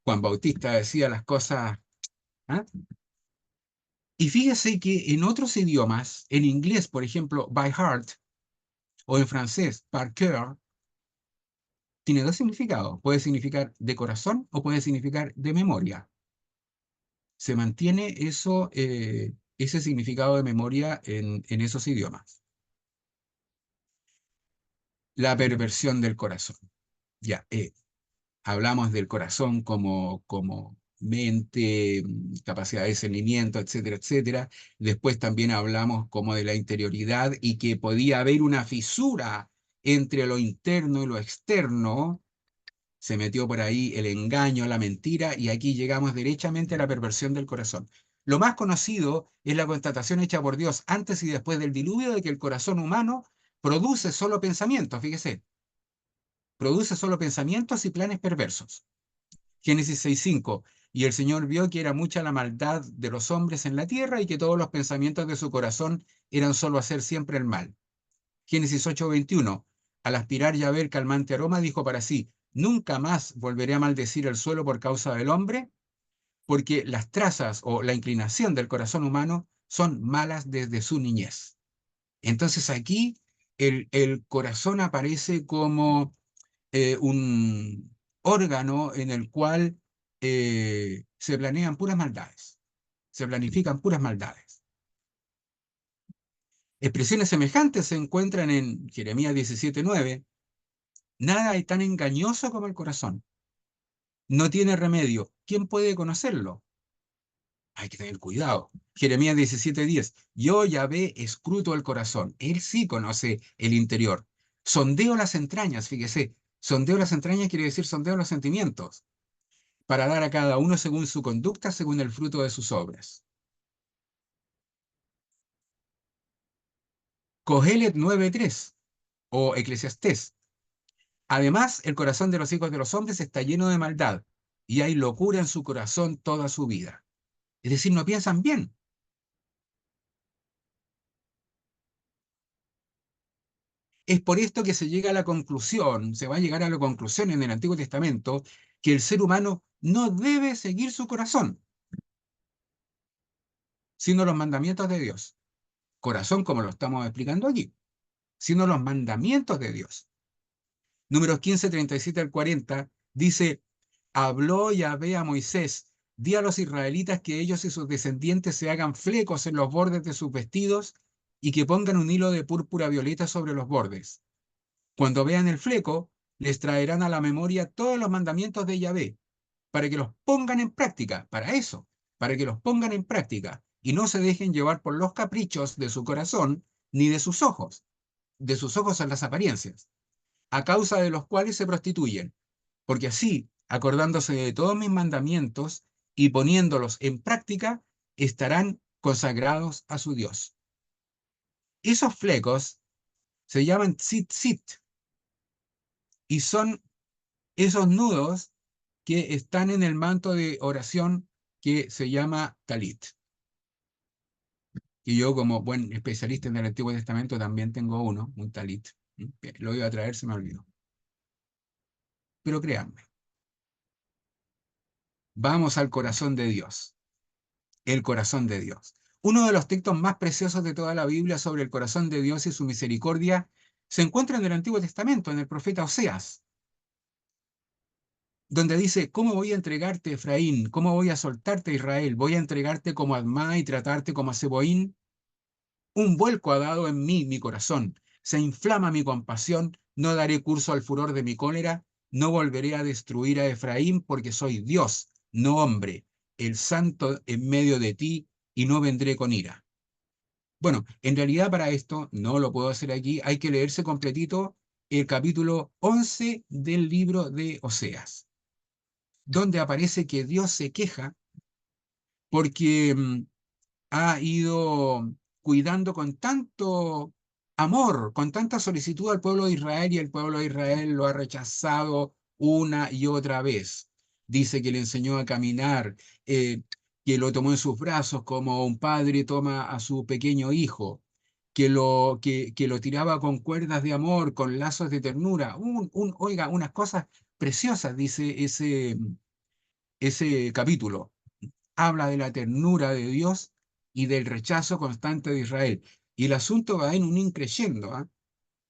Juan Bautista decía las cosas. ¿Ah? Y fíjese que en otros idiomas, en inglés, por ejemplo, by heart, o en francés, par cœur, tiene dos significados. Puede significar de corazón o puede significar de memoria. Se mantiene ese significado de memoria en esos idiomas. La perversión del corazón. Ya, hablamos del corazón como mente, capacidad de discernimiento, etcétera, etcétera. Después también hablamos como de la interioridad y que podía haber una fisura entre lo interno y lo externo. Se metió por ahí el engaño, la mentira, y aquí llegamos derechamente a la perversión del corazón. Lo más conocido es la constatación hecha por Dios antes y después del diluvio de que el corazón humano produce solo pensamientos, fíjese, produce solo pensamientos y planes perversos. Génesis 6:5. Y el Señor vio que era mucha la maldad de los hombres en la tierra y que todos los pensamientos de su corazón eran solo hacer siempre el mal. Génesis 8:21. Al aspirar Yahvé el calmante aroma, dijo para sí, nunca más volveré a maldecir el suelo por causa del hombre, porque las trazas o la inclinación del corazón humano son malas desde su niñez. Entonces aquí el corazón aparece como un órgano en el cual se planean puras maldades, se planifican puras maldades. Expresiones semejantes se encuentran en Jeremías 17:9. Nada hay tan engañoso como el corazón. No tiene remedio. ¿Quién puede conocerlo? Hay que tener cuidado. Jeremías 17:10. Yo, Yahvé, escruto el corazón. Él sí conoce el interior. Sondeo las entrañas, fíjese. Sondeo las entrañas quiere decir sondeo los sentimientos, para dar a cada uno según su conducta, según el fruto de sus obras. Cogelet 9:3 o Eclesiastés. Además, el corazón de los hijos de los hombres está lleno de maldad y hay locura en su corazón toda su vida. Es decir, no piensan bien. Es por esto que se llega a la conclusión, se va a llegar a la conclusión en el Antiguo Testamento, que el ser humano no debe seguir su corazón, sino los mandamientos de Dios. Corazón, como lo estamos explicando aquí, sino los mandamientos de Dios. Números 15, 37 al 40, dice, habló Yahvé a Moisés, di a los israelitas que ellos y sus descendientes se hagan flecos en los bordes de sus vestidos y que pongan un hilo de púrpura violeta sobre los bordes. Cuando vean el fleco, les traerán a la memoria todos los mandamientos de Yahvé, para que los pongan en práctica, para eso, para que los pongan en práctica y no se dejen llevar por los caprichos de su corazón ni de sus ojos son las apariencias, a causa de los cuales se prostituyen, porque así, acordándose de todos mis mandamientos y poniéndolos en práctica, estarán consagrados a su Dios. Esos flecos se llaman tzitzit y son esos nudos que están en el manto de oración que se llama talit. Y yo, como buen especialista en el Antiguo Testamento, también tengo uno, un talit. Lo iba a traer, se me olvidó. Pero créanme, vamos al corazón de Dios, el corazón de Dios. Uno de los textos más preciosos de toda la Biblia sobre el corazón de Dios y su misericordia se encuentra en el Antiguo Testamento, en el profeta Oseas, donde dice, ¿cómo voy a entregarte, Efraín? ¿Cómo voy a soltarte, Israel? ¿Voy a entregarte como Admá y tratarte como a Seboín? Un vuelco ha dado en mí mi corazón, se inflama mi compasión, no daré curso al furor de mi cólera, no volveré a destruir a Efraín porque soy Dios, no hombre, el santo en medio de ti, y no vendré con ira. Bueno, en realidad para esto, no lo puedo hacer aquí, hay que leerse completito el capítulo 11 del libro de Oseas, donde aparece que Dios se queja porque ha ido cuidando con tanto amor, con tanta solicitud al pueblo de Israel y el pueblo de Israel lo ha rechazado una y otra vez. Dice que le enseñó a caminar, que lo tomó en sus brazos como un padre toma a su pequeño hijo, que lo tiraba con cuerdas de amor, con lazos de ternura. Oiga, unas cosas preciosas, dice ese capítulo. Habla de la ternura de Dios y del rechazo constante de Israel. Y el asunto va en un increyendo, ¿ah?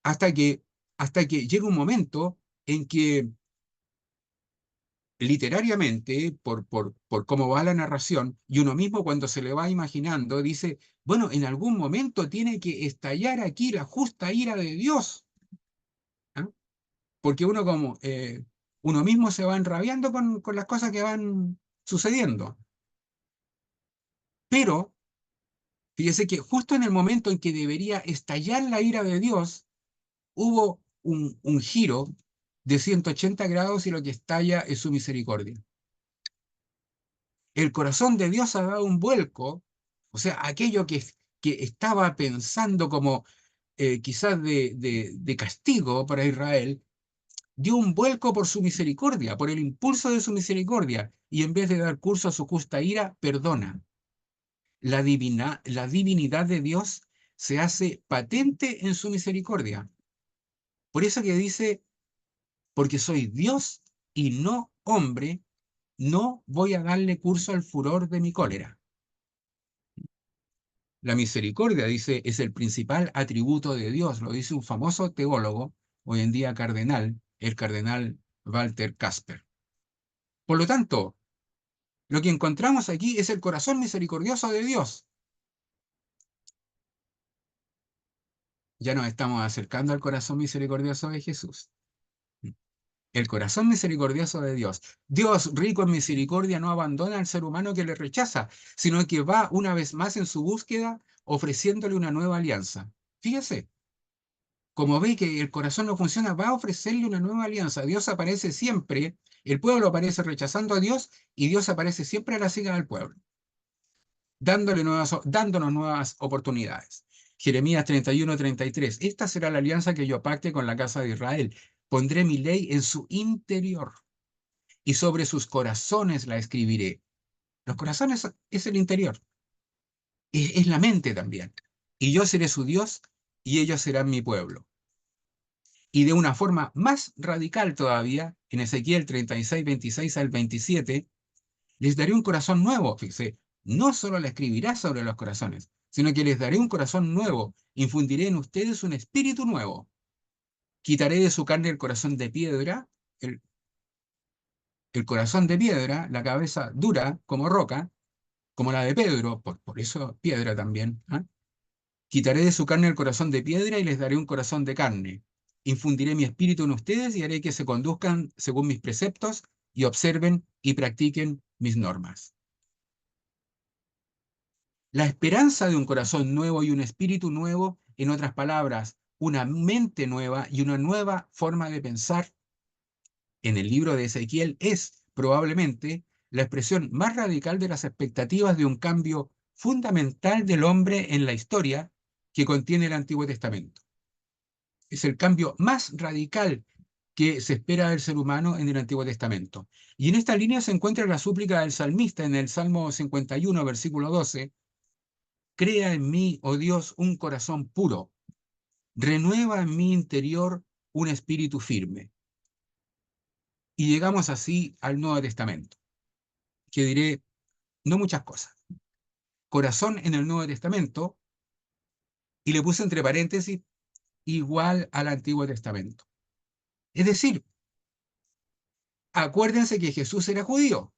hasta que, hasta que llega un momento en que literariamente, por cómo va la narración, y uno mismo cuando se le va imaginando, dice, bueno, en algún momento tiene que estallar aquí la justa ira de Dios. ¿Ah? Porque Uno mismo se va enrabiando con las cosas que van sucediendo. Pero fíjese que justo en el momento en que debería estallar la ira de Dios, hubo un giro de 180 grados y lo que estalla es su misericordia. El corazón de Dios ha dado un vuelco, o sea, aquello que estaba pensando como quizás de castigo para Israel, dio un vuelco por su misericordia, por el impulso de su misericordia, y en vez de dar curso a su justa ira, perdona. La divinidad de Dios se hace patente en su misericordia. Por eso que dice, porque soy Dios y no hombre, no voy a darle curso al furor de mi cólera. La misericordia, dice, es el principal atributo de Dios, lo dice un famoso teólogo, hoy en día cardenal, el cardenal Walter Casper. Por lo tanto, lo que encontramos aquí es el corazón misericordioso de Dios. Ya nos estamos acercando al corazón misericordioso de Jesús. El corazón misericordioso de Dios. Dios, rico en misericordia, no abandona al ser humano que le rechaza, sino que va una vez más en su búsqueda ofreciéndole una nueva alianza. Fíjese, como ve que el corazón no funciona, va a ofrecerle una nueva alianza. Dios aparece siempre, el pueblo aparece rechazando a Dios y Dios aparece siempre a la siga del pueblo, dándonos nuevas oportunidades. Jeremías 31:33. Esta será la alianza que yo pacte con la casa de Israel. Pondré mi ley en su interior y sobre sus corazones la escribiré. Los corazones es el interior, es la mente también. Y yo seré su Dios y ellos serán mi pueblo. Y de una forma más radical todavía, en Ezequiel 36:26 al 27, les daré un corazón nuevo. Fíjese, no solo la escribirá sobre los corazones, sino que les daré un corazón nuevo, infundiré en ustedes un espíritu nuevo. Quitaré de su carne el corazón de piedra, el, el corazón de piedra, la cabeza dura como roca, como la de Pedro, por eso piedra también. ¿Ah? Quitaré de su carne el corazón de piedra y les daré un corazón de carne. Infundiré mi espíritu en ustedes y haré que se conduzcan según mis preceptos y observen y practiquen mis normas. La esperanza de un corazón nuevo y un espíritu nuevo, en otras palabras, una mente nueva y una nueva forma de pensar, en el libro de Ezequiel es probablemente la expresión más radical de las expectativas de un cambio fundamental del hombre en la historia que contiene el Antiguo Testamento. Es el cambio más radical que se espera del ser humano en el Antiguo Testamento. Y en esta línea se encuentra la súplica del salmista en el Salmo 51, versículo 12. Crea en mí, oh Dios, un corazón puro. Renueva en mi interior un espíritu firme. Y llegamos así al Nuevo Testamento, que diré no muchas cosas. Corazón en el Nuevo Testamento, y le puse entre paréntesis, igual al Antiguo Testamento. Es decir, acuérdense que Jesús era judío,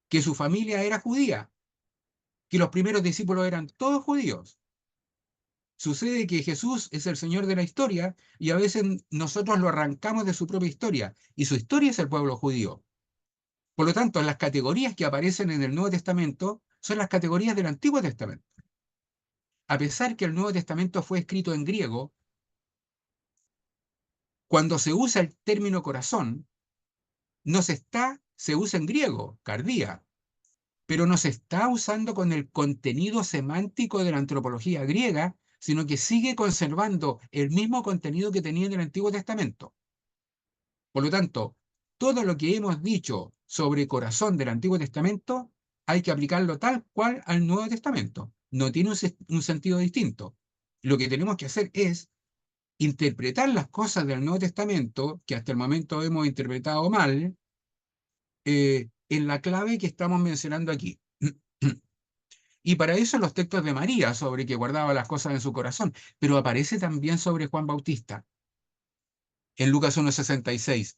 que su familia era judía, que los primeros discípulos eran todos judíos. Sucede que Jesús es el Señor de la historia y a veces nosotros lo arrancamos de su propia historia, y su historia es el pueblo judío. Por lo tanto, las categorías que aparecen en el Nuevo Testamento son las categorías del Antiguo Testamento. A pesar que el Nuevo Testamento fue escrito en griego, cuando se usa el término corazón, se usa en griego, cardía, pero no se está usando con el contenido semántico de la antropología griega, sino que sigue conservando el mismo contenido que tenía en el Antiguo Testamento. Por lo tanto, todo lo que hemos dicho sobre corazón del Antiguo Testamento hay que aplicarlo tal cual al Nuevo Testamento. No tiene un sentido distinto. Lo que tenemos que hacer es interpretar las cosas del Nuevo Testamento, que hasta el momento hemos interpretado mal, en la clave que estamos mencionando aquí. Y para eso los textos de María, sobre que guardaba las cosas en su corazón, pero aparece también sobre Juan Bautista, en Lucas 1:66.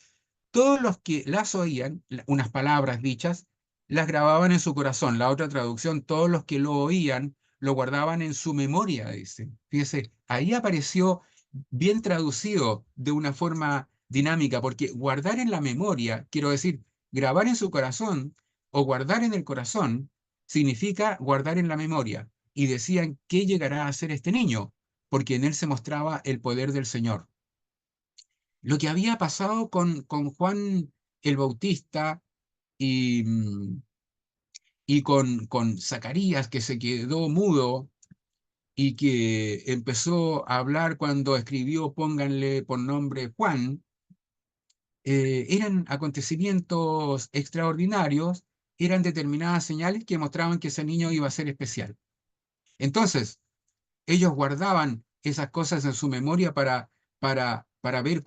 Todos los que las oían, unas palabras dichas, las grababan en su corazón. La otra traducción, todos los que lo oían, lo guardaban en su memoria, dice. Fíjese, ahí apareció bien traducido de una forma dinámica, porque guardar en la memoria, quiero decir, grabar en su corazón o guardar en el corazón, significa guardar en la memoria. Y decían, ¿qué llegará a ser este niño? Porque en él se mostraba el poder del Señor. Lo que había pasado con Juan el Bautista y, y con Zacarías, que se quedó mudo y que empezó a hablar cuando escribió Pónganle por nombre Juan, eran acontecimientos extraordinarios, eran determinadas señales que mostraban que ese niño iba a ser especial. Entonces, ellos guardaban esas cosas en su memoria para ver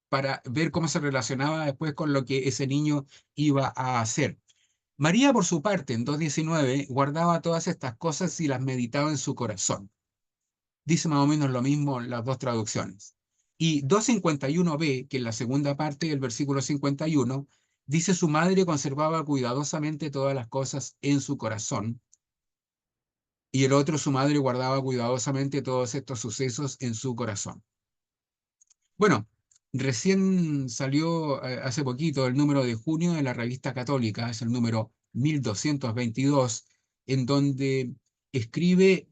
para ver cómo se relacionaba después con lo que ese niño iba a hacer. María, por su parte, en 2:19, guardaba todas estas cosas y las meditaba en su corazón. Dice más o menos lo mismo en las dos traducciones. Y 2:51b, que es la segunda parte del versículo 51, dice su madre conservaba cuidadosamente todas las cosas en su corazón. Y el otro, su madre guardaba cuidadosamente todos estos sucesos en su corazón. Bueno, recién salió hace poquito el número de junio de la revista Católica, es el número 1222, en donde escribe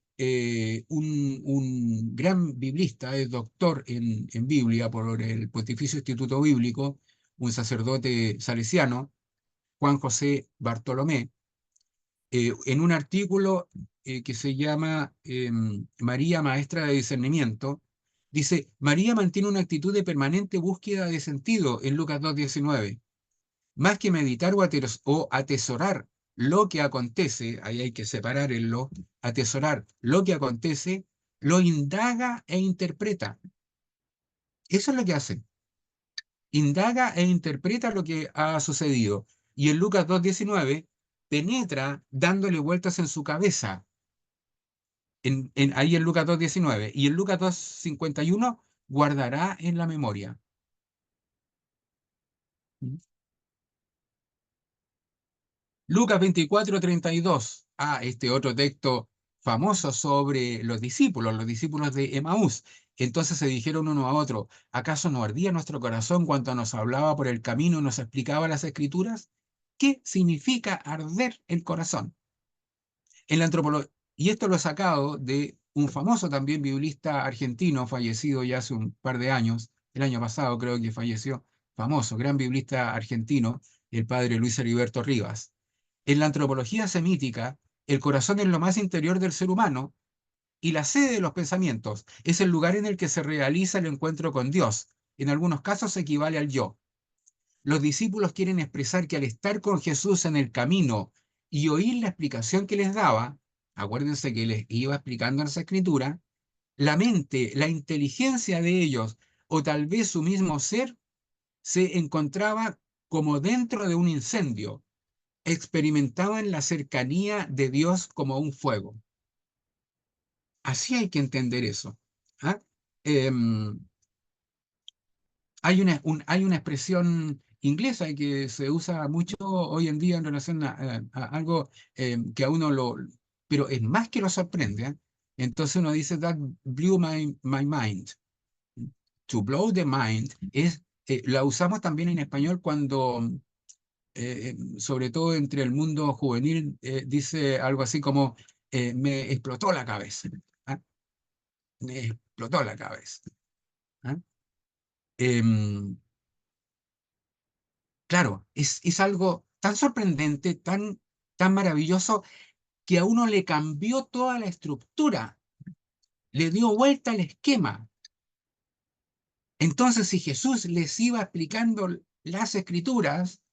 un gran biblista, es doctor en Biblia por el Pontificio Instituto Bíblico, un sacerdote salesiano, Juan José Bartolomé, en un artículo que se llama María, Maestra de Discernimiento, dice, María mantiene una actitud de permanente búsqueda de sentido en Lucas 2:19. Más que meditar o atesorar lo que acontece, ahí hay que separar el lo, atesorar lo que acontece, lo indaga e interpreta. Eso es lo que hace. Indaga e interpreta lo que ha sucedido. Y en Lucas 2:19 penetra dándole vueltas en su cabeza ahí en Lucas 2:19 y en Lucas 2:51 guardará en la memoria. ¿Mm? Lucas 24:32. Este otro texto famoso sobre los discípulos de Emaús. Entonces se dijeron uno a otro, ¿acaso no ardía nuestro corazón cuando nos hablaba por el camino y nos explicaba las escrituras? ¿Qué significa arder el corazón? En la antropología, y esto lo he sacado de un famoso también biblista argentino, fallecido ya hace un par de años, el año pasado creo que falleció, famoso, gran biblista argentino, el padre Luis Heriberto Rivas. En la antropología semítica, el corazón es lo más interior del ser humano y la sede de los pensamientos es el lugar en el que se realiza el encuentro con Dios. En algunos casos equivale al yo. Los discípulos quieren expresar que al estar con Jesús en el camino y oír la explicación que les daba, acuérdense que les iba explicando en esa escritura, la mente, la inteligencia de ellos, o tal vez su mismo ser, se encontraba como dentro de un incendio, experimentaban la cercanía de Dios como un fuego. Así hay que entender eso. ¿Ah? Em, hay una expresión inglesa que se usa mucho hoy en día en relación a algo que a uno lo... Pero es más que lo sorprende. ¿Eh? Entonces uno dice, that blew my mind. To blow the mind la usamos también en español cuando, sobre todo entre el mundo juvenil, dice algo así como, me explotó la cabeza. ¿Ah? Me explotó la cabeza. ¿Ah? Em, Claro, es algo tan sorprendente, tan maravilloso, que a uno le cambió toda la estructura, le dio vuelta al esquema. Entonces, si Jesús les iba explicando las escrituras,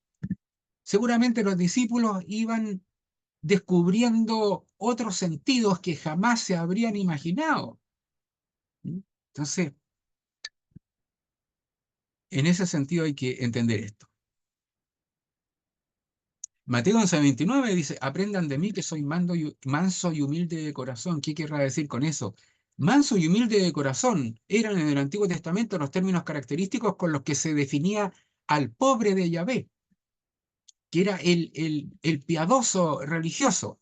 seguramente los discípulos iban descubriendo otros sentidos que jamás se habrían imaginado. ¿Mm? Entonces, en ese sentido hay que entender esto. Mateo 11:29 dice, aprendan de mí que soy manso y humilde de corazón. ¿Qué querrá decir con eso? Manso y humilde de corazón eran en el Antiguo Testamento los términos característicos con los que se definía al pobre de Yahvé, que era el piadoso religioso.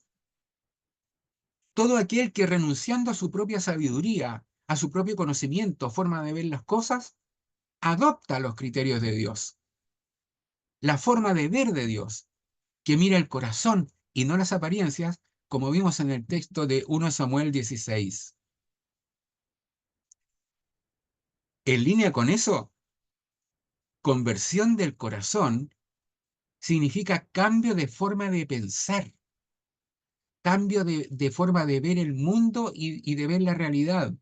Todo aquel que renunciando a su propia sabiduría, a su propio conocimiento, forma de ver las cosas, adopta los criterios de Dios, la forma de ver de Dios, que mira el corazón y no las apariencias, como vimos en el texto de 1 Samuel 16. En línea con eso, conversión del corazón significa cambio de forma de pensar, cambio de forma de ver el mundo y de ver la realidad.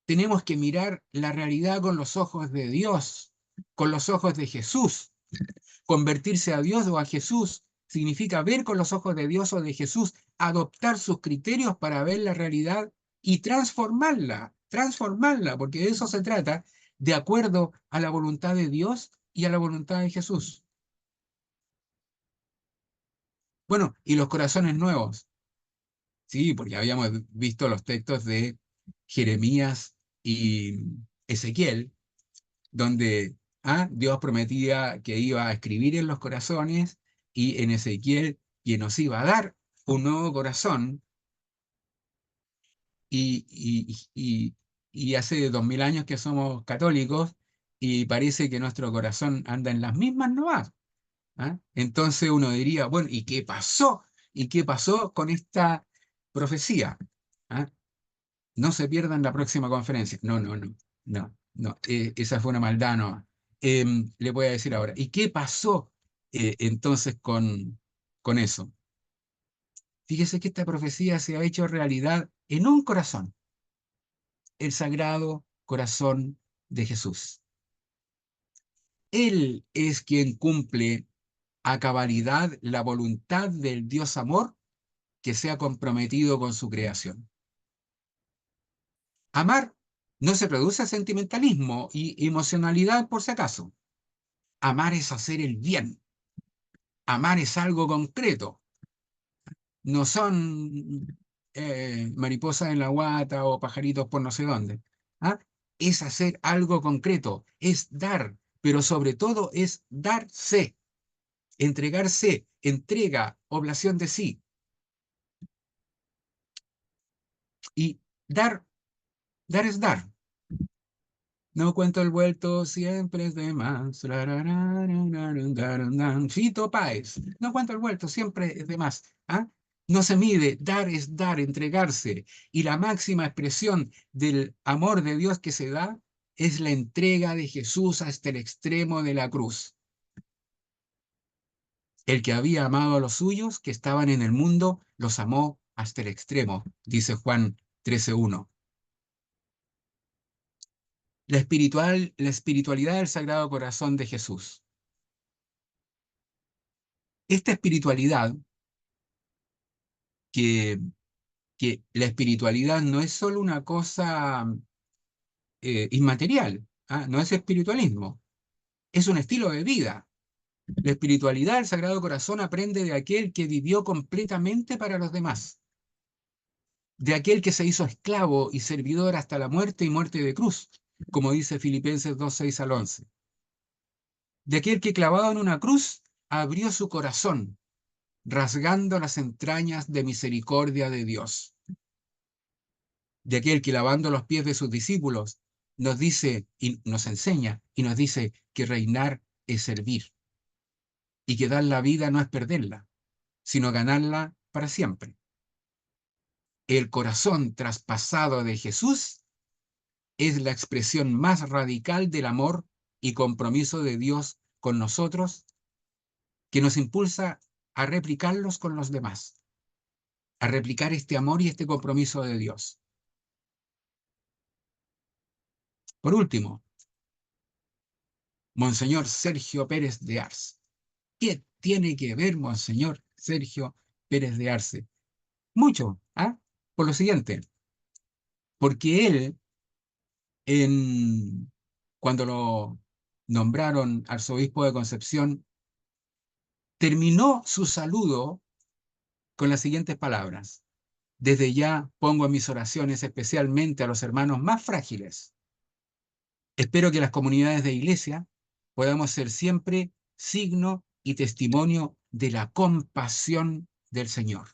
Tenemos que mirar la realidad con los ojos de Dios, con los ojos de Jesús. Convertirse a Dios o a Jesús significa ver con los ojos de Dios o de Jesús, adoptar sus criterios para ver la realidad y transformarla, porque de eso se trata, de acuerdo a la voluntad de Dios y a la voluntad de Jesús. Bueno, y los corazones nuevos. Sí, porque habíamos visto los textos de Jeremías y Ezequiel, donde Dios prometía que iba a escribir en los corazones y en Ezequiel que nos iba a dar un nuevo corazón y, y hace 2000 años que somos católicos y parece que nuestro corazón anda en las mismas nomás. Entonces uno diría, bueno, ¿y qué pasó? ¿Y qué pasó con esta profecía? ¿Ah? No se pierdan la próxima conferencia. No, no, no, no, no. Esa fue una maldad, no. Le voy a decir ahora. ¿Y qué pasó entonces con eso? Fíjese que esta profecía se ha hecho realidad en un corazón, el Sagrado Corazón de Jesús. Él es quien cumple a cabalidad la voluntad del Dios amor que se ha comprometido con su creación. Amar no se produce sentimentalismo y emocionalidad por si acaso. Amar es hacer el bien. Amar es algo concreto. No son mariposas en la guata o pajaritos por no sé dónde. ¿Ah? Es hacer algo concreto, es dar, pero sobre todo es darse, entregarse, entrega, oblación de sí. Y dar es dar. No cuento el vuelto, siempre es de más. Fito Páez. No cuento el vuelto, siempre es de más. No se mide, dar es dar, entregarse. Y la máxima expresión del amor de Dios que se da es la entrega de Jesús hasta el extremo de la cruz. El que había amado a los suyos que estaban en el mundo, los amó hasta el extremo, dice Juan 13:1. La espiritualidad del Sagrado Corazón de Jesús. Esta espiritualidad, que, que la espiritualidad no es solo una cosa inmaterial, no es espiritualismo, es un estilo de vida. La espiritualidad del Sagrado Corazón aprende de aquel que vivió completamente para los demás, de aquel que se hizo esclavo y servidor hasta la muerte y muerte de cruz, como dice Filipenses 2:6-11. De aquel que clavado en una cruz abrió su corazón, rasgando las entrañas de misericordia de Dios. De aquel que lavando los pies de sus discípulos nos dice y nos enseña y nos dice que reinar es servir y que dar la vida no es perderla, sino ganarla para siempre. El corazón traspasado de Jesús es la expresión más radical del amor y compromiso de Dios con nosotros, que nos impulsa a replicarlos con los demás, a replicar este amor y este compromiso de Dios. Por último, Monseñor Sergio Pérez de Ars. ¿Qué tiene que ver Monseñor Sergio Pérez de Arce? Mucho, por lo siguiente, porque él, cuando lo nombraron arzobispo de Concepción, terminó su saludo con las siguientes palabras: desde ya pongo en mis oraciones especialmente a los hermanos más frágiles. Espero que las comunidades de iglesia podamos ser siempre signo y testimonio de la compasión del Señor,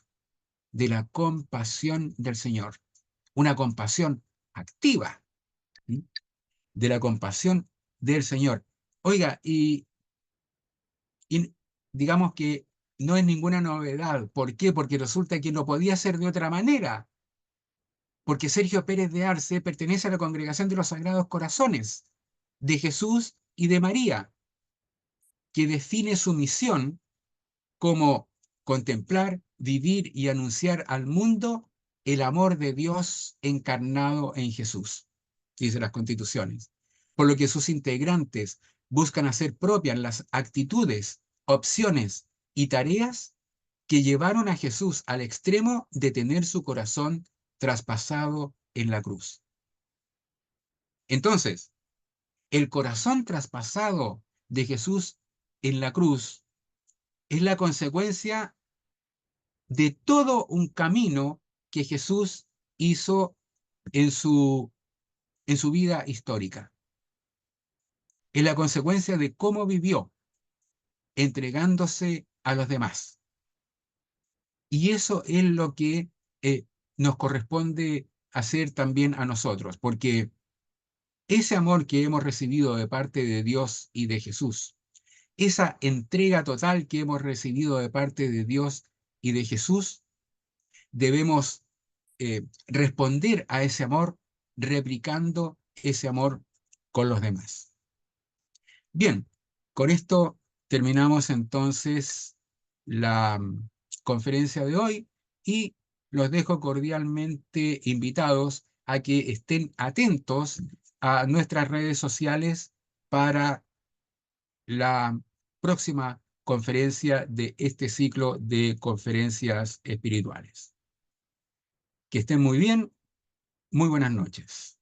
de la compasión del Señor, una compasión activa, de la compasión del Señor. Oiga, y digamos que no es ninguna novedad. ¿Por qué? Porque resulta que no podía ser de otra manera. Porque Sergio Pérez de Arce pertenece a la Congregación de los Sagrados Corazones de Jesús y de María, que define su misión como contemplar, vivir y anunciar al mundo el amor de Dios encarnado en Jesús, dice las Constituciones. Por lo que sus integrantes buscan hacer propias las actitudes, opciones y tareas que llevaron a Jesús al extremo de tener su corazón traspasado en la cruz. Entonces, el corazón traspasado de Jesús en la cruz es la consecuencia de todo un camino que Jesús hizo en su vida histórica. Es la consecuencia de cómo vivió, entregándose a los demás. Y eso es lo que nos corresponde hacer también a nosotros, porque ese amor que hemos recibido de parte de Dios y de Jesús, esa entrega total que hemos recibido de parte de Dios y de Jesús, debemos responder a ese amor replicando ese amor con los demás. Bien, con esto terminamos entonces la conferencia de hoy y los dejo cordialmente invitados a que estén atentos a nuestras redes sociales para la próxima conferencia de este ciclo de conferencias espirituales. Que estén muy bien, muy buenas noches.